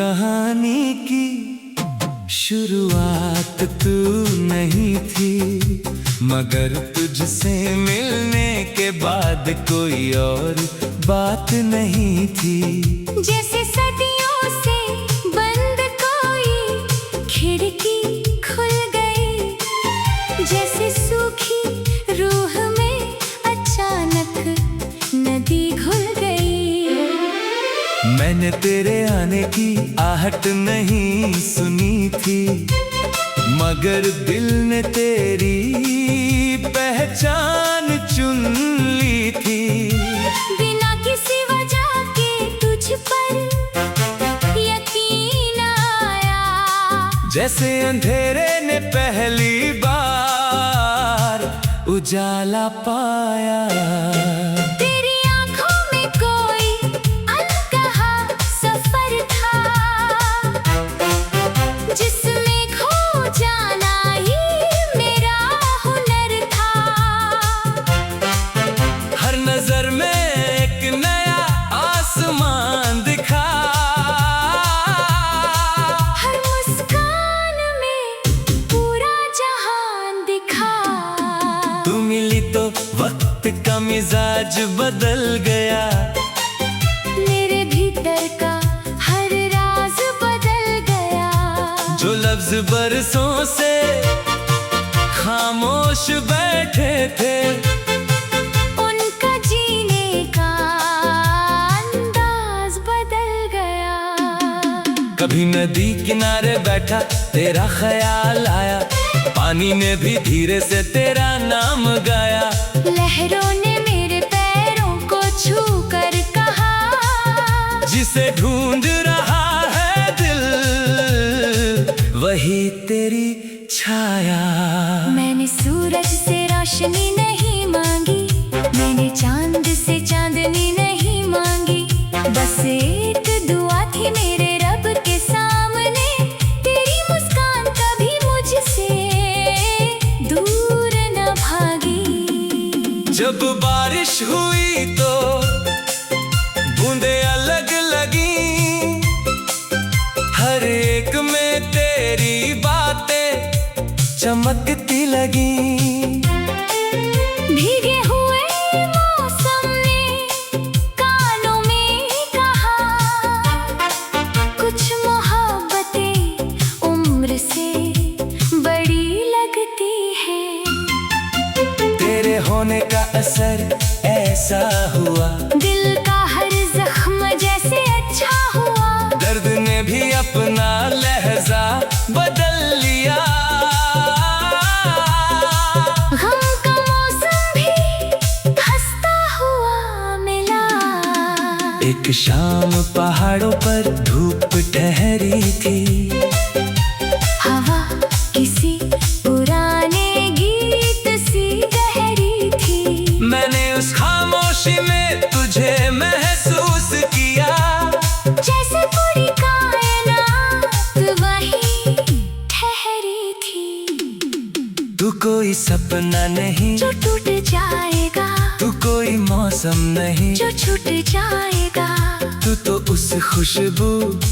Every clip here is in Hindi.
कहानी की शुरुआत तू नहीं थी, मगर तुझसे मिलने के बाद कोई और बात नहीं थी। जैसे सदियों से बंद कोई खिड़की खुल गई, जैसे सूखी रूह में अचानक नदी घुल गई। मैंने तेरे आने की आहट नहीं सुनी थी, मगर दिल ने तेरी पहचान चुन ली थी। बिना किसी वजह के तुझ पर यकीन आया, जैसे अंधेरे ने पहली बार उजाला पाया। तेरी आंखों में कोई अनकहा सफर था, जिसमें खो जाना ही मेरा हुनर था। हर नजर में एक नया आसमान दिखा, हर मुस्कान में पूरा जहान दिखा। तू मिली तो वक्त का मिजाज बदल गया, मेरे भीतर का हर राज बदल गया। जो लफ्ज बरसों से खामोश बैठे थे, उनका जीने का अंदाज बदल गया। कभी नदी किनारे बैठा तेरा ख्याल आया, पानी ने भी धीरे से तेरा नाम गाया। लहरों ने मेरे पैरों को छू कर कहा, जिसे ढूंढ रहा है दिल वही तेरी छाया। मैंने सूरज से रोशनी नहीं मांगी, मैंने चांद से चांदनी नहीं मांगी। बस एक दुआ थी मेरे रब के सामने, तेरी मुस्कान कभी मुझसे दूर न भागी। जब बारिश हुई तो बूंदे अलग लगी, हर एक में तेरी बातें चमकती लगी। भीगे हुए मौसम ने कानों में कहा, कुछ मोहब्बतें उम्र से बड़ी लगती है। तेरे होने का असर ऐसा हुआ, दिल का हर जख्म जैसे अच्छा हुआ। दर्द ने भी अपना लहजा बदल लिया। गम का मौसम भी हंसता हुआ मिला। एक शाम पहाड़ों पर धूप ठहरी थी, हवा किसी पुराने गीत सी गहरी थी। मैंने उस खामोशी में तुझे महसूस किया, जैसे पूरी कायनात वहीं ठहरी थी। तू कोई सपना नहीं जो टूट जाएगा, तू कोई मौसम नहीं जो छूट जाएगा। तू तो उस खुशबू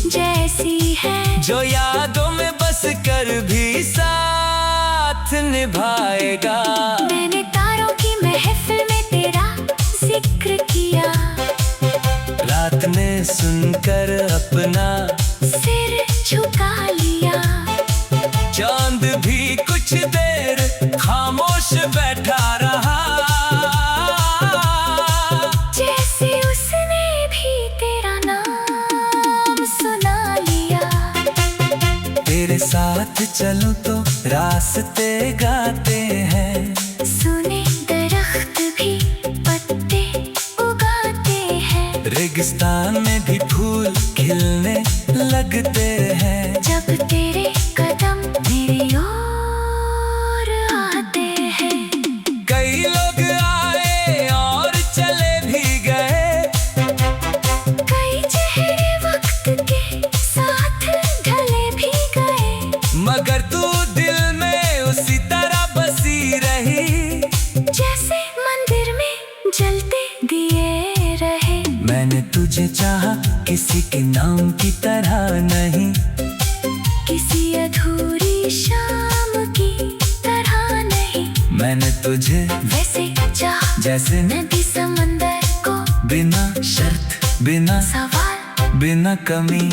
जैसी है, जो यादों में बस कर भी साथ निभाएगा। मैंने तारों की महफिल में तेरा जिक्र किया, रात ने सुनकर अपना सिर झुका लिया। चांद भी कुछ देर खामोश बैठा रहा, जैसे उसने भी तेरा नाम सुना लिया। तेरे साथ चलूं तो रास्ते गाते हैं, सुने दरख्त भी पत्ते उगाते हैं। रेगिस्तान में भी फूल खिलने लगते हैं। जब तेरे कदम मेरी ओर आते हैं, कई लोग आए और चले भी गए, कई चेहरे वक्त के साथ ढले भी गए। मगर तू दिल में उसी तरह बसी रही, जैसे मंदिर में जलते दिए रहे। मैं मैंने तुझे चाहा किसी के नाम की तरह नहीं, किसी अधूरी शाम की तरह नहीं। मैंने तुझे वैसे चाहा जैसे नदी समंदर को, बिना शर्त बिना सवाल बिना कमी।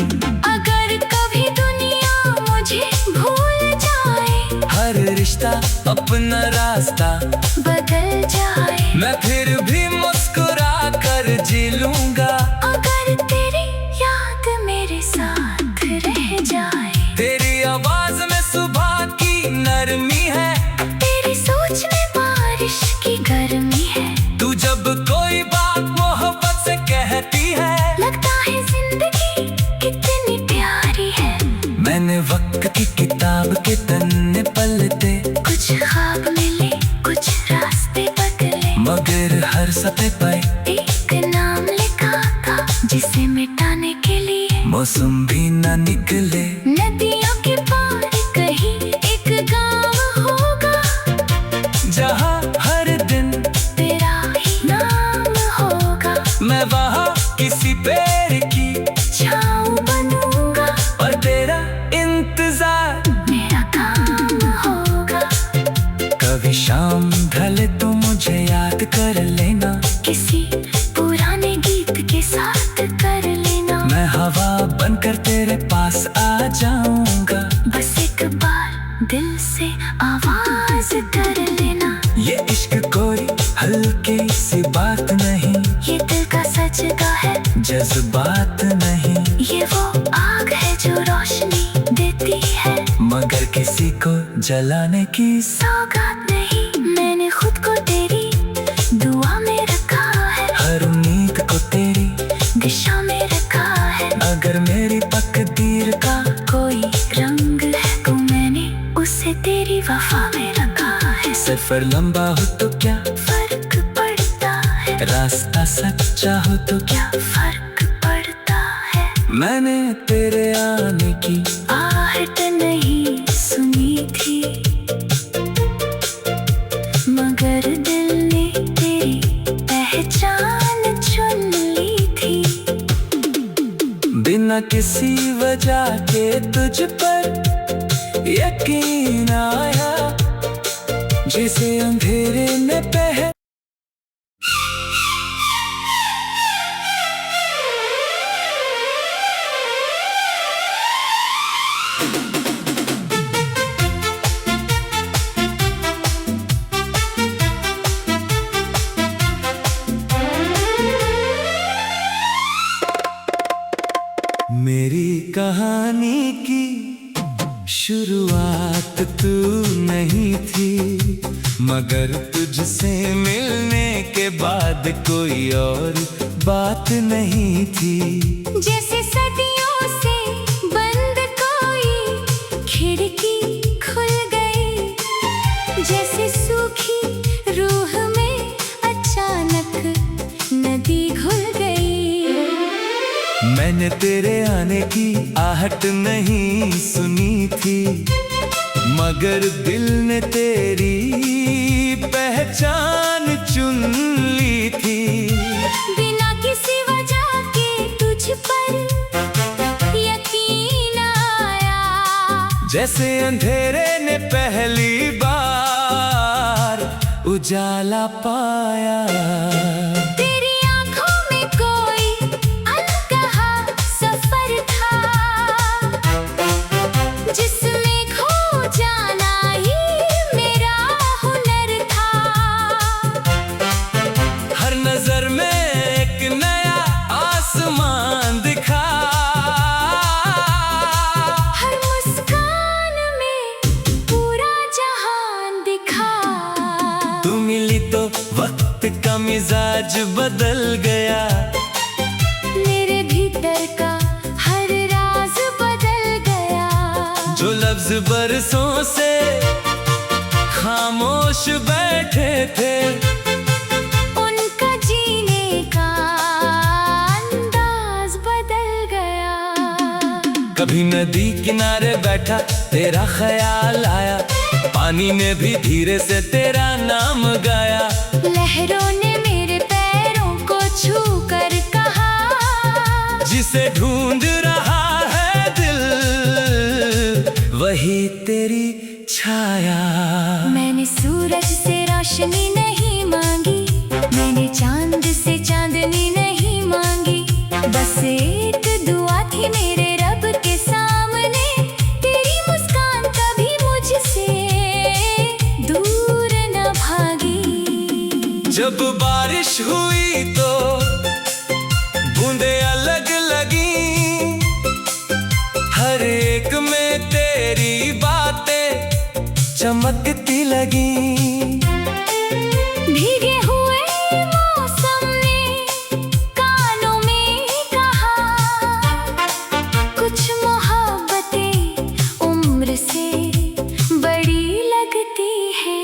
अगर कभी दुनिया मुझे भूल जाए, हर रिश्ता अपना रास्ता बदल जाए, मैं फिर भी मुस्कुरा कर जी लूंगा। अगर तेरी याद मेरे साथ रह जाए, तेरी आवाज में सुबह की नरमी है, तेरी सोच में बारिश की गर्मी है। तू जब कोई बात मोहब्बत से कहती है, लगता है जिंदगी कितनी प्यारी है। मैंने वक्त की किताब के तन्ने पलटे, कुछ ख्वाब मिले कुछ रास्ते बदले, मगर हर सफ़े पर एक नाम लिखा था जिसे मिटाने के लिए मौसम भी न निकले। नदियों के पार कहीं एक गाँव होगा, जहाँ हर दिन तेरा ही नाम होगा। मैं वहाँ किसी पेड़ की छाँव बनूंगा और तेरा इंतजार मेरा काम होगा। कभी शाम ढले तो मुझे याद कर लेना, किसी पुराने गीत के साथ कर लेना। मैं हवा बनकर तेरे पास आ जाऊंगा। बस एक बार दिल से आवाज कर लेना, ये इश्क कोई हल्की सी बात नहीं, ये दिल का सजदा है जज्बात नहीं। ये वो आग है जो रोशनी देती है, मगर किसी को जलाने की सौगात नहीं। मैंने खुद को तेरी दुआ में रखा है, हर उम्मीद को तेरी दिशा में रखा है। अगर मेरी तकदीर का कोई रंग है तो मैंने उसे तेरी वफा में रखा है। सफर लंबा हो तो क्या फर्क पड़ता है, रास्ता सच्चा हो तो क्या क्या फर्क पड़ता है। मैंने तेरे आने की आहट नहीं सुनी थी, मगर दिल ने तेरी पहचान चुन ली थी। बिना किसी वजह के तुझ पर यकीन आया, जिसे अंधेरे ने पहचाना। मेरी कहानी की शुरुआत तू नहीं थी, मगर तुझसे मिलने के बाद कोई और बात नहीं थी। जैसे सदियों से बंद कोई खिड़की खुल गई, जैसे सूखी रूह में अचानक नदी घुल गई। मैंने तेरे आने की आहट नहीं सुनी थी, मगर दिल ने तेरी पहचान चुन ली थी। बिना किसी वजह के तुझ पर यकीन आया, जैसे अंधेरे ने पहली बार उजाला पाया। तेरी आंखों में कोई अनकहा सफर था, जिसमें खो जाना ही मेरा हुनर था। हर नजर में एक नया आसमान दिखा, हर मुस्कान में पूरा जहान दिखा। तू मिली तो वक्त का मिजाज बदल गया, मेरे भीतर का हर राज बदल गया। जो लफ्ज बरसों से खामोश बैठे थे, उनका जीने का अंदाज बदल गया। कभी नदी किनारे बैठा तेरा ख्याल आया, पानी ने भी धीरे से तेरा नाम गाया। लहरों ने मेरे पैरों को छू कर कहा, रोशनी नहीं मांगी, मैंने चांद से चांदनी नहीं मांगी। बस एक दुआ थी मेरे रब के सामने, तेरी मुस्कान कभी मुझसे दूर न भागी। जब बारिश हुई तो बूंदे अलग लगी, हर एक में तेरी बातें चमकती लगी। भीगे हुए मौसम ने कानों में कहा, कुछ मोहब्बतें उम्र से बड़ी लगती है।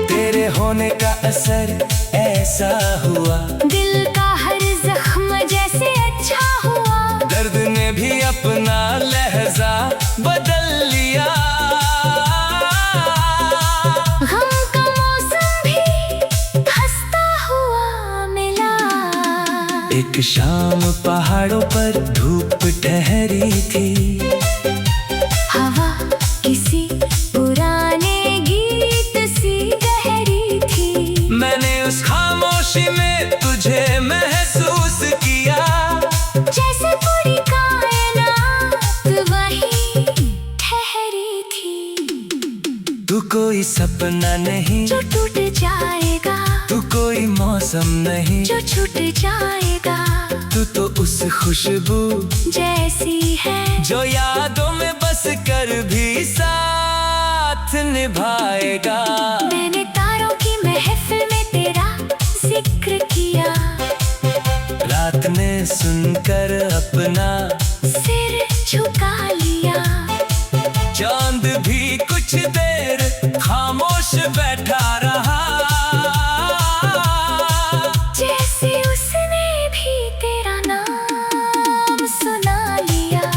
तेरे होने का असर ऐसा हुआ, दिल का हर जख्म जैसे अच्छा हुआ। दर्द ने भी अपना लहजा बदल लिया। गम का मौसम भी हंसता हुआ मिला। एक शाम पहाड़ों पर धूप ठहरी थी, हवा किसी पुराने गीत सी गहरी थी। मैंने उस खामोशी में तुझे महसूस किया, जैसे पूरी कायनात वहीं ठहरी थी। तू कोई सपना नहीं जो टूट जाएगा, तू कोई मौसम नहीं जो छूट जाएगा। तू तो उस खुशबू जैसी है जो यादों में बस कर भी साथ निभाएगा। मैंने तारों की महफिल में तेरा जिक्र किया, रात ने सुनकर अपना सिर झुका लिया। चांद भी कुछ देर खामोश बैठा रहा, जैसे उसने भी तेरा नाम सुना लिया।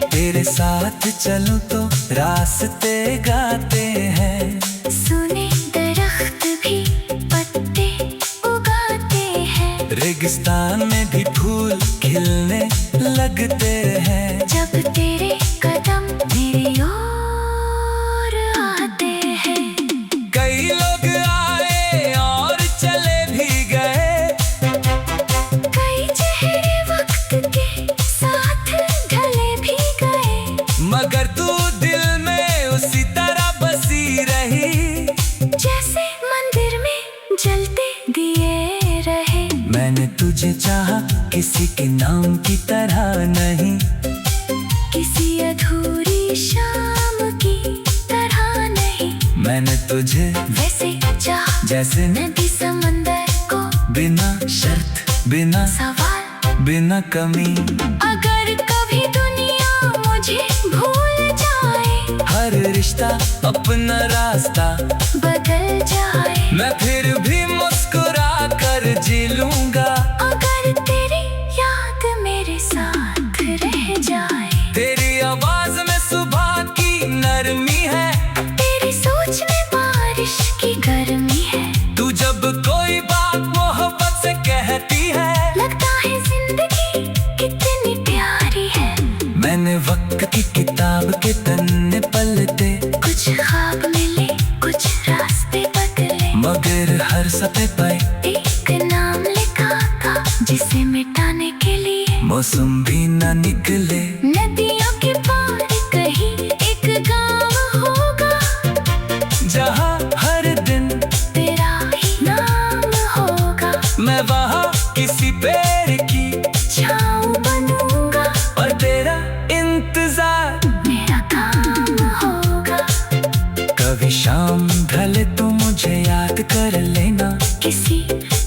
तेरे साथ चलूं तो रास्ते गाते हैं, सुने दरख्त भी पत्ते उगाते हैं। रेगिस्तान में भी फूल खिलने लगते हैं। जब तेरे कदम मेरी ओर आते हैं, कई लोग आए और चले भी गए, कई चेहरे वक्त के साथ ढले भी गए। मगर तू दिल में उसी तरह बसी रही, जैसे मंदिर में जलते दिए रहे। मैंने तुझे चाहा किसी के नाम की तरह नहीं, किसी अधूरी शाम की तरह नहीं। मैंने तुझे वैसे चाहा जैसे नदी समंदर को, बिना शर्त बिना सवाल बिना कमी। अगर कभी दुनिया मुझे भूल जाए, हर रिश्ता अपना रास्ता बदल जाए, मैं फिर भी मुस्कुरा कर जी लूंगा। अगर तेरी याद मेरे साथ रह जाए, तेरी आवाज में सुबह की नरमी है, तेरी सोच में बारिश की गर्मी है। तू जब कोई बात मोहब्बत से कहती है, लगता है जिंदगी कितनी प्यारी है। मैंने वक्त की किताब के तन्ने पलटे, कुछ ख्वाब मिले कुछ रास्ते बदले, मगर हर सफ़े पर एक नाम लिखा था जिसे मिटाने के लिए मौसम भी न निकले। नदियों के पार कहीं एक गाँव होगा, जहाँ हर दिन तेरा ही नाम होगा। मैं वहाँ किसी पेड़ की छाँव बनूंगा और तेरा इंतजार मेरा काम होगा। कभी शाम ढले तो मुझे याद कर लेना, किसी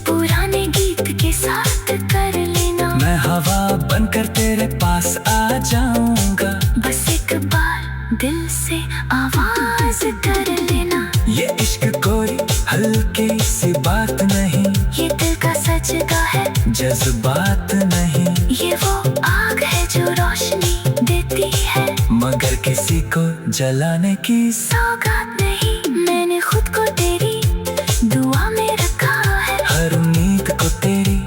पुराने गीत के साथ कर लेना। मैं हवा बनकर तेरे पास आ जाऊंगा। बस एक बार दिल से आवाज कर लेना। ये इश्क कोई हल्की सी बात नहीं, ये दिल का सच का है जज्बात नहीं। ये वो आग है जो रोशनी देती है, मगर किसी को जलाने की सौगात नहीं। मैंने खुद को तेरी दुआ में रखा है, हर उम्मीद को तेरी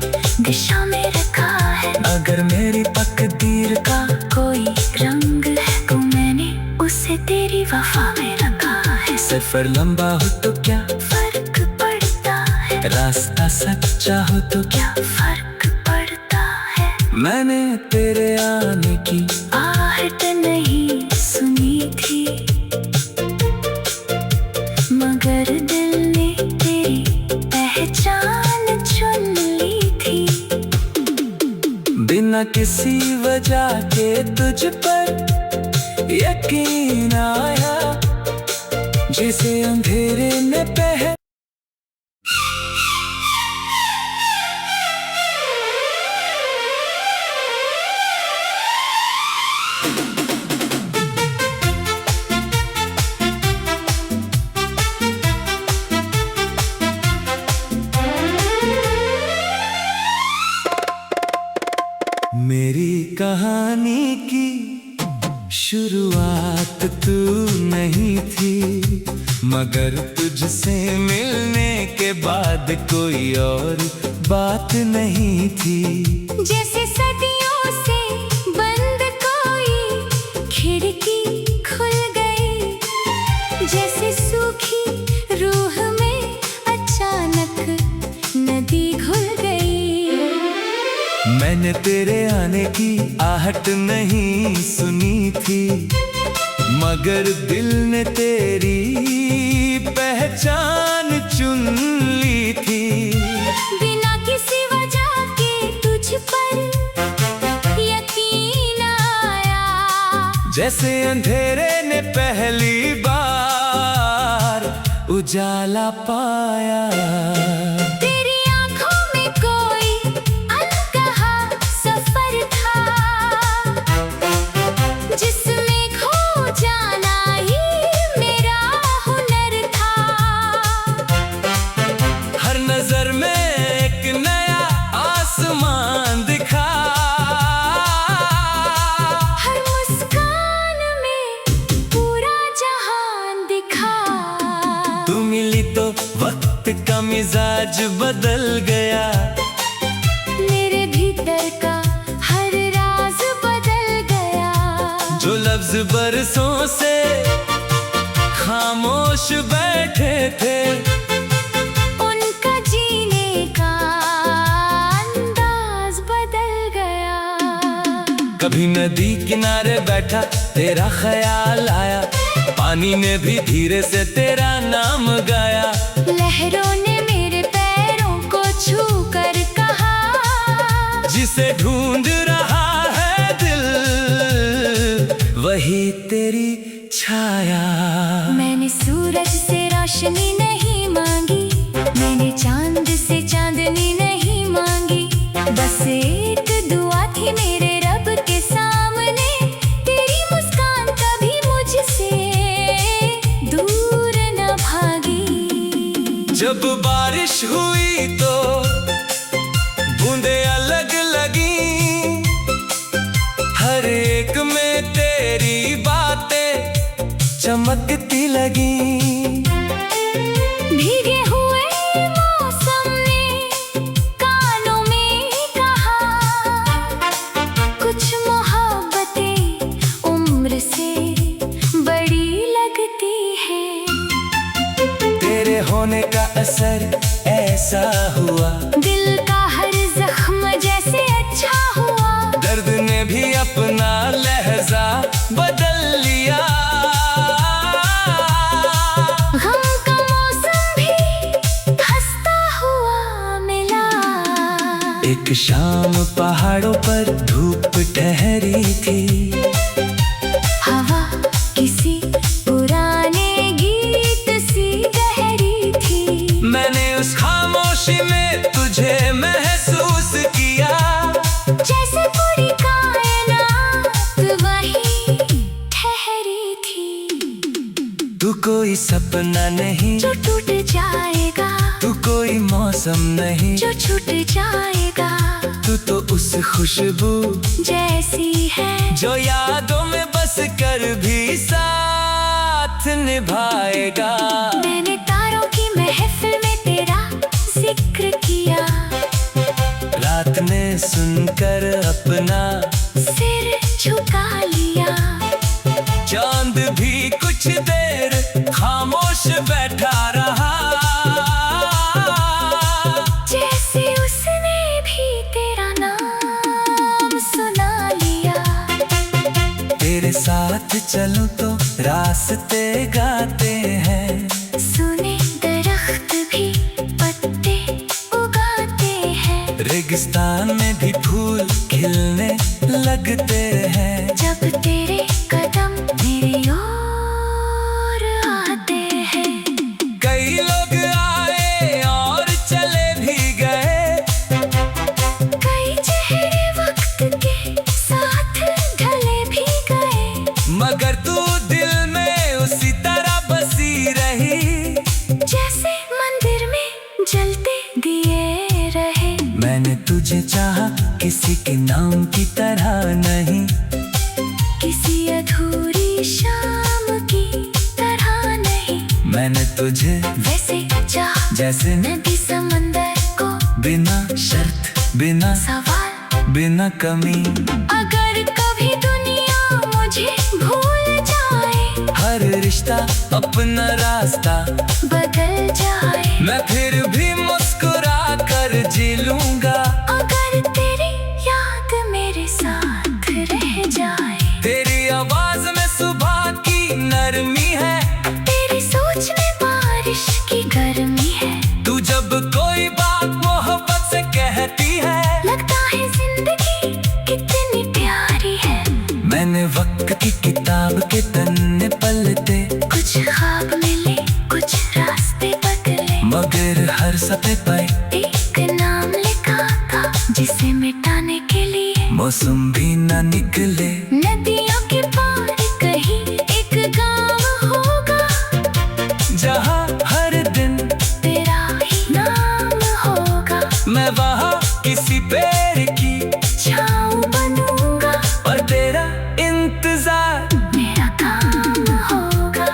दिशा में रखा है। अगर मेरी तकदीर का कोई रंग है तो मैंने उसे तेरी वफा में रखा है। सफर लंबा हो तो क्या फर्क पड़ता है, रास्ता सच्चा हो तो क्या फर्क पड़ता है। मैंने तेरे आने की आहट नहीं सुनी थी, मगर दिल ने तेरी पहचान चुन ली थी। बिना किसी वजह के तुझ पर यकीन आया, जिसे अंधेरे ने पहचाना। मेरी कहानी की शुरुआत तू नहीं थी, मगर तुझसे मिलने के बाद कोई और बात नहीं थी। जैसे सदियों से बंद कोई खिड़की खुल गई, जैसे सूखी रूह में अचानक नदी घुल गई। मैंने तेरे आने की आहट नहीं सुनी थी, मगर दिल ने तेरी पहचान चुन ली थी। बिना किसी वजह के तुझ पर यकीन आया, जैसे अंधेरे ने पहली बार उजाला पाया। तेरी आंखों में कोई अनकहा सफर था, जिसमें खो जाना ही मेरा हुनर था। हर नजर में एक नया आसमान दिखा, हर मुस्कान में पूरा जहान दिखा। तू मिली तो वक्त का मिजाज बदल गया, मेरे भीतर का हर राज बदल गया। जो लफ्ज बरसों से खामोश बैठे थे, उनका जीने का अंदाज बदल गया। कभी नदी किनारे बैठा तेरा ख्याल आया, पानी ने भी धीरे से तेरा नाम गाया। लहरों ने मेरे पैरों को छू कर कहा, जिसे ढूंढ रहा है दिल, वही तेरी छाया। मैंने सूरज से रोशनी नहीं मांगी, मैंने चांद से चांदनी नहीं मांगी। बस एक दुआ थी मेरे रब के सामने, तेरी मुस्कान कभी मुझसे दूर न भागी। जब बारिश हुई तो बूंदे अलग लगी, हर एक में तेरी बातें चमकती लगी। भीगे हुए मौसम ने कानों में कहा, कुछ मोहब्बतें उम्र से बड़ी लगती है। तेरे होने का असर ऐसा हुआ, दिल का हर जख्म जैसे अच्छा हुआ। दर्द ने भी अपना लहजा बदल लिया। गम का मौसम भी हंसता हुआ मिला। एक शाम पहाड़ों पर धूप ठहरी थी, हवा किसी पुराने गीत सी गहरी थी। मैंने उस खामोशी में तुझे महसूस किया, जैसे पूरी कायनात वहीं ठहरी थी। तू कोई सपना नहीं जो टूट जाएगा, तू कोई मौसम नहीं जो छूट जाएगा। तू तो उस खुशबू जैसी है, जो यादों में बस कर भी साथ निभाएगा। मैंने तारों की महफिल में तेरा जिक्र किया, रात ने सुनकर अपना सिर झुका लिया। चांद भी कुछ देर खामोश चलूं तो रास्ते गाते हैं। सुने दरख्त भी पत्ते उगाते हैं। रेगिस्तान में भी फूल खिलने लगते हैं। जब तेरे कदम मेरी ओर आते हैं। कई लोग आए और चले भी गए। कई चेहरे वक्त के साथ ढले भी गए। मगर तू दिल में उसी तरह बसी रही, जैसे मंदिर में जलते दिए रहे। मैंने तुझे चाहा किसी के नाम की तरह नहीं, किसी अधूरी शाम की तरह नहीं। मैंने तुझे वैसे चाहा जैसे नदी समंदर को, बिना शर्त बिना सवाल बिना कमी। अगर कभी दुनिया मुझे भूल जाए, हर रिश्ता अपना रास्ता बदल जाए, मैं फिर भी मुस्कुरा कर जी लूंगा। अगर तेरी याद मेरे साथ रह जाए। तेरी आवाज में सुबह की नरमी है, तेरी सोच में बारिश की गर्मी है। तू जब कोई बात मोहब्बत से कहती है, लगता है जिंदगी कितनी प्यारी है। मैंने वक्त की किताब के तन्ने पलटे, कुछ ख्वाब मिले कुछ रास्ते बदले, मगर हर सफ़े पर एक नाम लिखा था जिसे मिटाने के लिए मौसम भी न निकले। नदियों के पार कहीं एक गाँव होगा, जहाँ हर दिन तेरा ही नाम होगा। मैं वहाँ किसी पेड़ की छाँव बनूंगा और तेरा इंतजार मेरा काम होगा।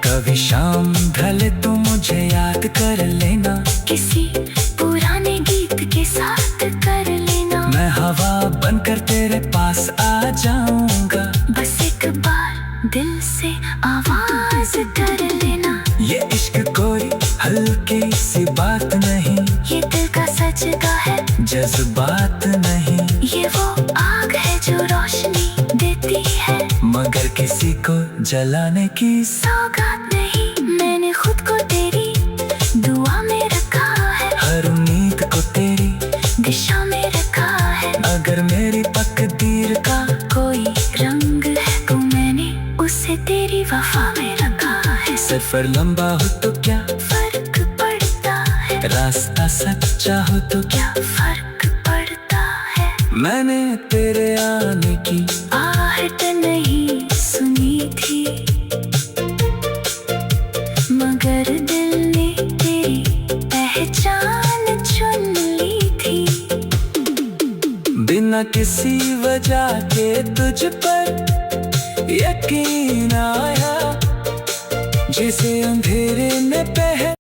कभी शाम ढले तू मुझे याद कर लेना, किसी पुराने गीत के साथ कर लेना। मैं हवा बनकर तेरे पास आ जाऊंगा। बस एक बार दिल से आवाज कर लेना। ये इश्क कोई हल्की सी बात नहीं, ये दिल का सच का है जज्बात नहीं। ये वो आग है जो रोशनी देती है, मगर किसी को जलाने की सौगात नहीं। मैंने खुद को तेरी दुआ में रखा है, हर उम्मीद को तेरी दिशा में रखा है। अगर मेरी तकदीर का कोई रंग है तो मैंने उसे तेरी वफा में रखा है। सफर लंबा हो तो क्या फर्क पड़ता है, रास्ता सच्चा हो तो क्या क्या फर्क पड़ता है। मैंने तेरे आने की आहट नहीं सुनी थी, मगर दिल ने तेरी पहचान चुन ली थी। बिना किसी वजह के तुझ पर यकीन आया, जैसे अंधेरे में